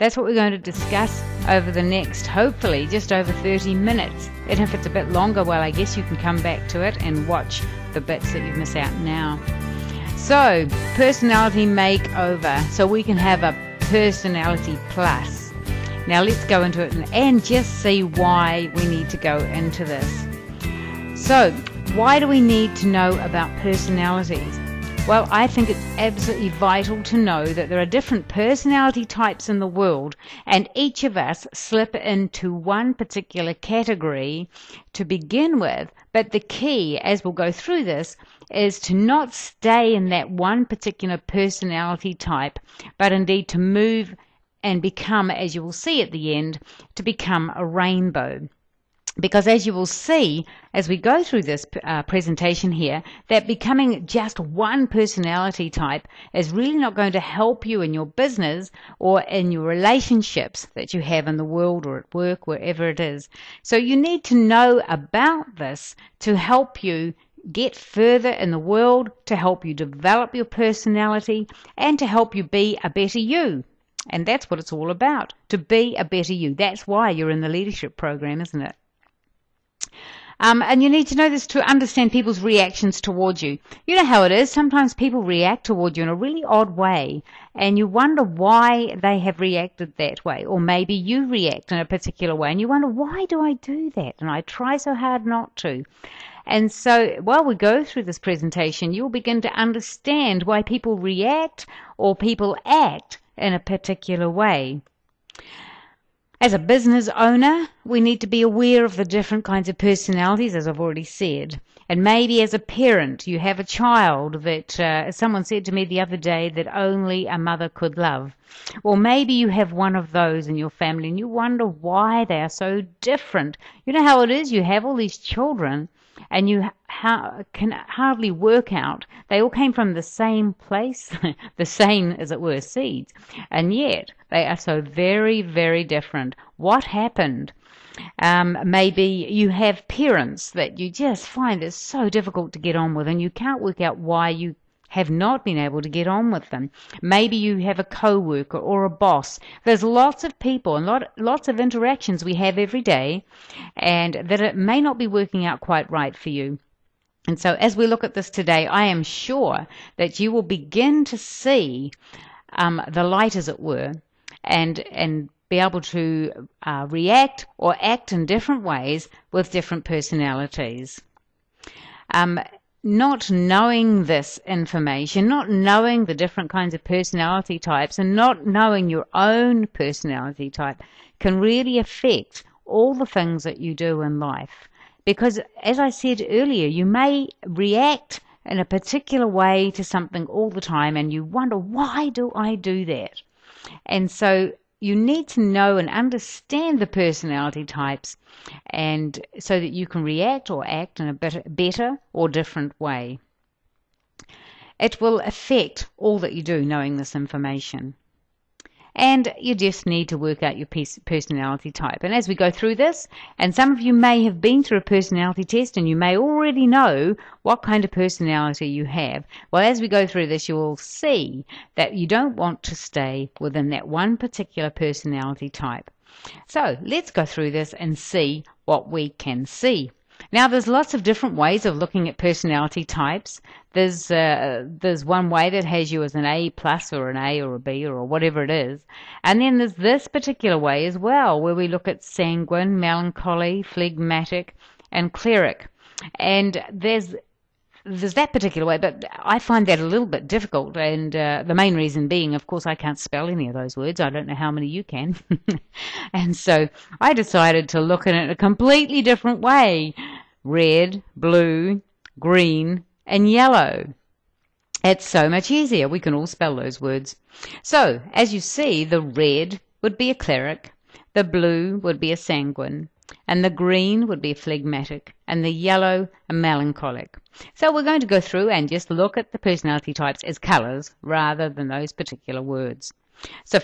That's what we're going to discuss over the next, hopefully, just over 30 minutes. And if it's a bit longer, well, I guess you can come back to it and watch the bits that you've missed out now. So, personality makeover, so we can have a personality plus. Now let's go into it and just see why we need to go into this. So, why do we need to know about personalities? Well, I think it's absolutely vital to know that there are different personality types in the world, and each of us slip into one particular category to begin with. But the key, as we'll go through this, is to not stay in that one particular personality type, but indeed to move and become, as you will see at the end, to become a rainbow. Because as you will see, as we go through this presentation here, that becoming just one personality type is really not going to help you in your business or in your relationships that you have in the world or at work, wherever it is. So you need to know about this to help you get further in the world, to help you develop your personality, and to help you be a better you. And that's what it's all about, to be a better you. That's why you're in the leadership program, isn't it? And you need to know this to understand people's reactions towards you. You know how it is. Sometimes people react toward you in a really odd way, and you wonder why they have reacted that way. Or maybe you react in a particular way, and you wonder, why do I do that? And I try so hard not to. And so while we go through this presentation, you'll begin to understand why people react or people act in a particular way. As a business owner, we need to be aware of the different kinds of personalities, as I've already said. And maybe as a parent, you have a child that someone said to me the other day that only a mother could love. Or maybe you have one of those in your family and you wonder why they are so different. You know how it is? You have all these children and you can hardly work out. They all came from the same place, the same, as it were, seeds, and yet they are so very, very different. What happened? Maybe you have parents that you just find it so difficult to get on with, and you can't work out why you have not been able to get on with them. Maybe you have a co-worker or a boss. There's lots of people and lots of interactions we have every day, and that it may not be working out quite right for you. And so as we look at this today, I am sure that you will begin to see the light, as it were, and be able to react or act in different ways with different personalities. Not knowing this information, not knowing the different kinds of personality types, and not knowing your own personality type can really affect all the things that you do in life. Because, as I said earlier, you may react in a particular way to something all the time, and you wonder, why do I do that? And so you need to know and understand the personality types, and so that you can react or act in a better or different way. It will affect all that you do, knowing this information. And you just need to work out your personality type. And as we go through this, and some of you may have been through a personality test and you may already know what kind of personality you have. Well, as we go through this, you will see that you don't want to stay within that one particular personality type. So let's go through this and see what we can see. Now, there's lots of different ways of looking at personality types. There's one way that has you as an A plus or an A or a B or whatever it is. And then there's this particular way as well, where we look at sanguine, melancholy, phlegmatic, and cleric. And there's that particular way, but I find that a little bit difficult, and the main reason being, of course, I can't spell any of those words. I don't know how many you can. And so I decided to look at it a completely different way. Red, blue, green, and yellow. It's so much easier. We can all spell those words. So, as you see, the red would be a cleric, the blue would be a sanguine, and the green would be a phlegmatic, and the yellow a melancholic. So we're going to go through and just look at the personality types as colours rather than those particular words. So